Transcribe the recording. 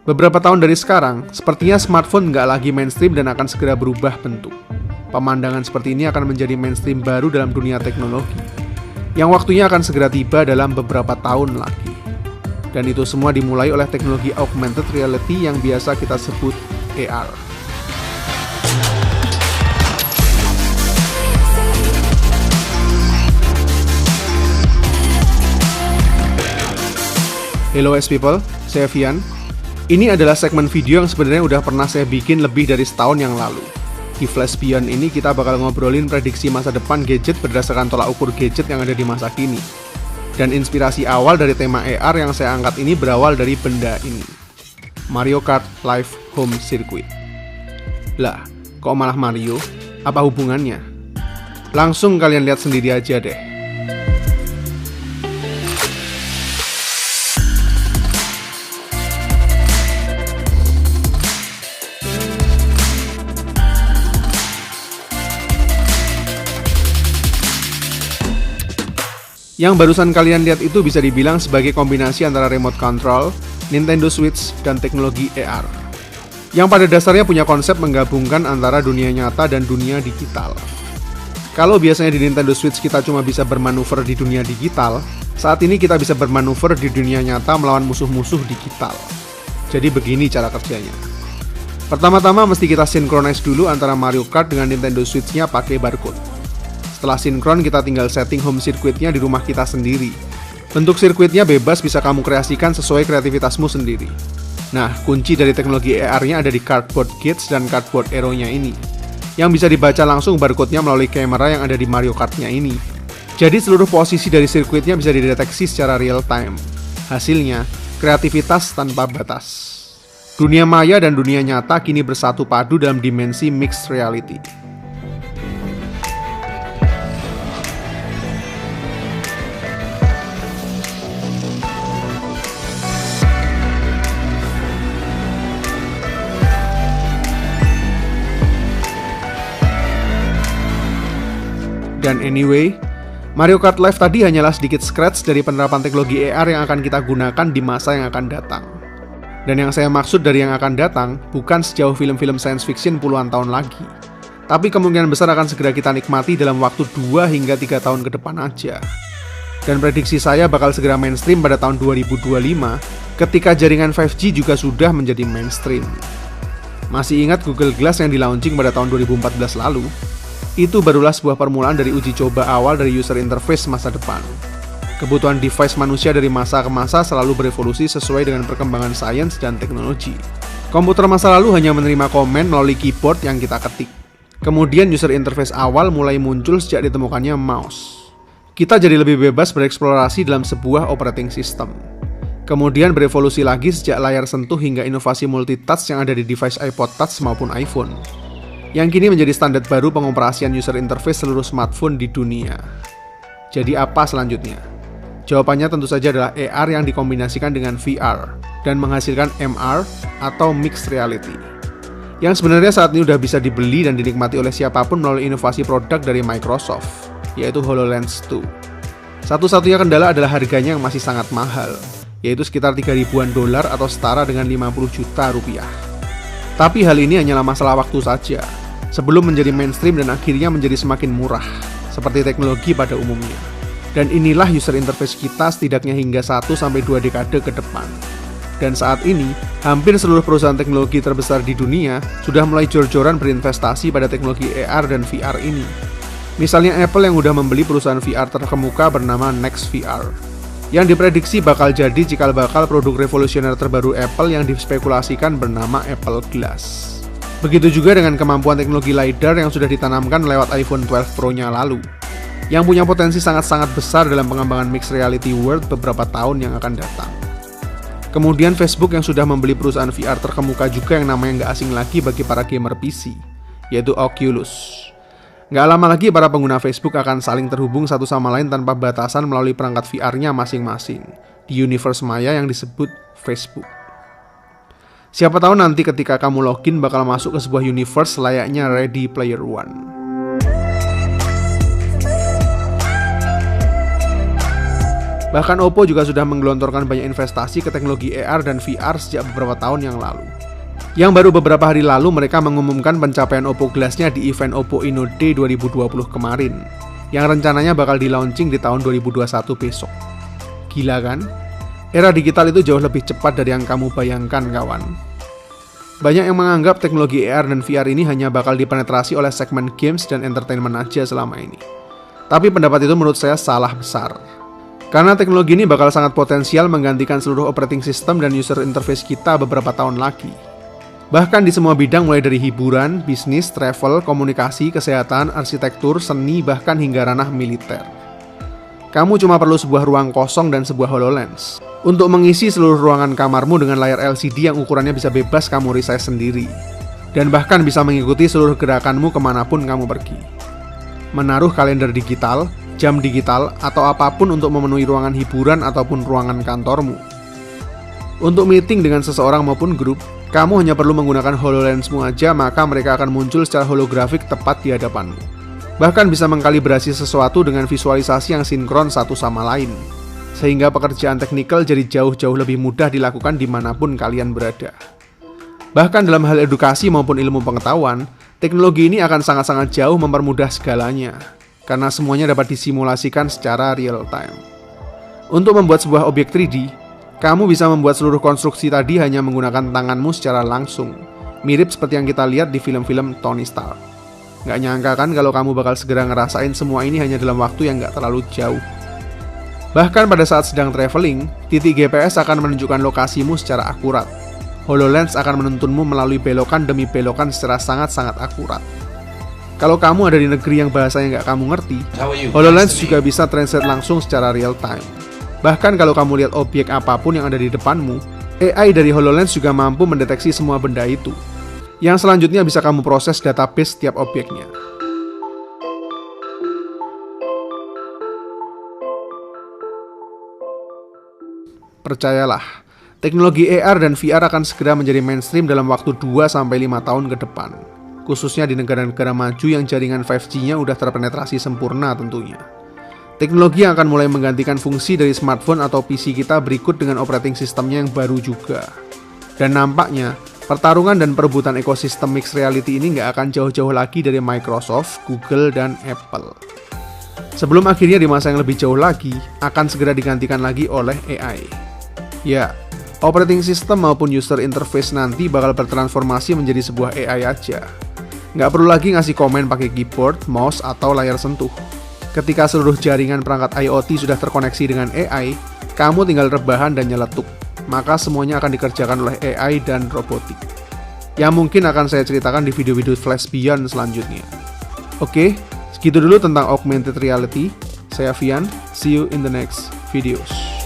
Beberapa tahun dari sekarang, sepertinya smartphone nggak lagi mainstream dan akan segera berubah bentuk. Pemandangan seperti ini akan menjadi mainstream baru dalam dunia teknologi, yang waktunya akan segera tiba dalam beberapa tahun lagi. Dan itu semua dimulai oleh teknologi augmented reality yang biasa kita sebut AR. Hello S people, saya Vian. Ini adalah segmen video yang sebenarnya udah pernah saya bikin lebih dari setahun yang lalu. Di Flash Beyond ini kita bakal ngobrolin prediksi masa depan gadget berdasarkan tolak ukur gadget yang ada di masa kini. Dan inspirasi awal dari tema AR yang saya angkat ini berawal dari benda ini, Mario Kart Live Home Circuit. Lah, kok malah Mario? Apa hubungannya? Langsung kalian lihat sendiri aja deh. Yang barusan kalian lihat itu bisa dibilang sebagai kombinasi antara remote control, Nintendo Switch, dan teknologi AR. Yang pada dasarnya punya konsep menggabungkan antara dunia nyata dan dunia digital. Kalau biasanya di Nintendo Switch kita cuma bisa bermanuver di dunia digital, saat ini kita bisa bermanuver di dunia nyata melawan musuh-musuh digital. Jadi begini cara kerjanya. Pertama-tama mesti kita synchronize dulu antara Mario Kart dengan Nintendo Switch-nya pakai barcode. Setelah sinkron, kita tinggal setting home circuitnya di rumah kita sendiri. Bentuk sirkuitnya bebas, bisa kamu kreasikan sesuai kreativitasmu sendiri. Nah, kunci dari teknologi AR-nya ada di cardboard gates dan cardboard arrow-nya ini, yang bisa dibaca langsung barcode-nya melalui kamera yang ada di Mario Kart-nya ini. Jadi seluruh posisi dari sirkuitnya bisa dideteksi secara real time. Hasilnya, kreativitas tanpa batas. Dunia maya dan dunia nyata kini bersatu padu dalam dimensi mixed reality. Dan anyway, Mario Kart Live tadi hanyalah sedikit scratch dari penerapan teknologi AR yang akan kita gunakan di masa yang akan datang. Dan yang saya maksud dari yang akan datang, bukan sejauh film-film science fiction puluhan tahun lagi. Tapi kemungkinan besar akan segera kita nikmati dalam waktu 2 hingga 3 tahun ke depan aja. Dan prediksi saya bakal segera mainstream pada tahun 2025, ketika jaringan 5G juga sudah menjadi mainstream. Masih ingat Google Glass yang di-launching pada tahun 2014 lalu? Itu barulah sebuah permulaan dari uji coba awal dari user interface masa depan. Kebutuhan device manusia dari masa ke masa selalu berevolusi sesuai dengan perkembangan sains dan teknologi. Komputer masa lalu hanya menerima komen melalui keyboard yang kita ketik. Kemudian user interface awal mulai muncul sejak ditemukannya mouse. Kita jadi lebih bebas bereksplorasi dalam sebuah operating system. Kemudian berevolusi lagi sejak layar sentuh hingga inovasi multitouch yang ada di device iPod Touch maupun iPhone, yang kini menjadi standar baru pengoperasian user interface seluruh smartphone di dunia. Jadi apa selanjutnya? Jawabannya tentu saja adalah AR yang dikombinasikan dengan VR dan menghasilkan MR atau mixed reality, yang sebenarnya saat ini udah bisa dibeli dan dinikmati oleh siapapun melalui inovasi produk dari Microsoft, yaitu HoloLens 2. Satu-satunya kendala adalah harganya yang masih sangat mahal, yaitu sekitar 3.000-an dolar atau setara dengan 50 juta rupiah. Tapi hal ini hanyalah masalah waktu saja, sebelum menjadi mainstream dan akhirnya menjadi semakin murah, seperti teknologi pada umumnya. Dan inilah user interface kita setidaknya hingga 1-2 dekade ke depan. Dan saat ini, hampir seluruh perusahaan teknologi terbesar di dunia sudah mulai jor-joran berinvestasi pada teknologi AR dan VR ini. Misalnya Apple yang udah membeli perusahaan VR terkemuka bernama NextVR, yang diprediksi bakal jadi cikal bakal produk revolusioner terbaru Apple yang dispekulasikan bernama Apple Glass. Begitu juga dengan kemampuan teknologi LiDAR yang sudah ditanamkan lewat iPhone 12 Pro-nya lalu, yang punya potensi sangat-sangat besar dalam pengembangan mixed reality world beberapa tahun yang akan datang. Kemudian Facebook yang sudah membeli perusahaan VR terkemuka juga yang namanya nggak asing lagi bagi para gamer PC, yaitu Oculus. Nggak lama lagi para pengguna Facebook akan saling terhubung satu sama lain tanpa batasan melalui perangkat VR-nya masing-masing, di universe maya yang disebut Facebook. Siapa tahu nanti ketika kamu login bakal masuk ke sebuah universe layaknya Ready Player One. Bahkan Oppo juga sudah menggelontorkan banyak investasi ke teknologi AR dan VR sejak beberapa tahun yang lalu. Yang baru beberapa hari lalu mereka mengumumkan pencapaian Oppo Glass-nya di event Oppo Inno Day 2020 kemarin, yang rencananya bakal di-launching di tahun 2021 besok. Gila kan? Era digital itu jauh lebih cepat dari yang kamu bayangkan, kawan. Banyak yang menganggap teknologi AR dan VR ini hanya bakal dipenetrasi oleh segmen games dan entertainment aja selama ini. Tapi pendapat itu menurut saya salah besar. Karena teknologi ini bakal sangat potensial menggantikan seluruh operating system dan user interface kita beberapa tahun lagi. Bahkan di semua bidang mulai dari hiburan, bisnis, travel, komunikasi, kesehatan, arsitektur, seni, bahkan hingga ranah militer. Kamu cuma perlu sebuah ruang kosong dan sebuah HoloLens untuk mengisi seluruh ruangan kamarmu dengan layar LCD yang ukurannya bisa bebas kamu resize sendiri, dan bahkan bisa mengikuti seluruh gerakanmu kemanapun kamu pergi. Menaruh kalender digital, jam digital, atau apapun untuk memenuhi ruangan hiburan ataupun ruangan kantormu. Untuk meeting dengan seseorang maupun grup, kamu hanya perlu menggunakan HoloLensmu aja, maka mereka akan muncul secara holografik tepat di hadapanmu. Bahkan bisa mengkalibrasi sesuatu dengan visualisasi yang sinkron satu sama lain, sehingga pekerjaan teknikal jadi jauh-jauh lebih mudah dilakukan dimanapun kalian berada. Bahkan dalam hal edukasi maupun ilmu pengetahuan, teknologi ini akan sangat-sangat jauh mempermudah segalanya, karena semuanya dapat disimulasikan secara real time. Untuk membuat sebuah objek 3D, kamu bisa membuat seluruh konstruksi tadi hanya menggunakan tanganmu secara langsung, mirip seperti yang kita lihat di film-film Tony Stark. Nggak nyangka kan kalau kamu bakal segera ngerasain semua ini hanya dalam waktu yang nggak terlalu jauh. Bahkan pada saat sedang traveling, titik GPS akan menunjukkan lokasimu secara akurat. HoloLens akan menuntunmu melalui belokan demi belokan secara sangat-sangat akurat. Kalau kamu ada di negeri yang bahasanya nggak kamu ngerti, HoloLens juga bisa translate langsung secara real time. Bahkan kalau kamu lihat objek apapun yang ada di depanmu, AI dari HoloLens juga mampu mendeteksi semua benda itu, yang selanjutnya bisa kamu proses database setiap objeknya. Percayalah, teknologi AR dan VR akan segera menjadi mainstream dalam waktu 2-5 tahun ke depan, khususnya di negara-negara maju yang jaringan 5G-nya udah terpenetrasi sempurna tentunya. Teknologi yang akan mulai menggantikan fungsi dari smartphone atau PC kita berikut dengan operating systemnya yang baru juga. Dan nampaknya, pertarungan dan perebutan ekosistem mixed reality ini nggak akan jauh-jauh lagi dari Microsoft, Google, dan Apple. Sebelum akhirnya di masa yang lebih jauh lagi, akan segera digantikan lagi oleh AI. Ya, operating system maupun user interface nanti bakal bertransformasi menjadi sebuah AI aja. Nggak perlu lagi ngasih komen pakai keyboard, mouse, atau layar sentuh. Ketika seluruh jaringan perangkat IoT sudah terkoneksi dengan AI, kamu tinggal rebahan dan nyeletuk. Maka semuanya akan dikerjakan oleh AI dan robotik. Yang mungkin akan saya ceritakan di video-video Flash Beyond selanjutnya. Oke, segitu dulu tentang augmented reality. Saya Vian, see you in the next videos.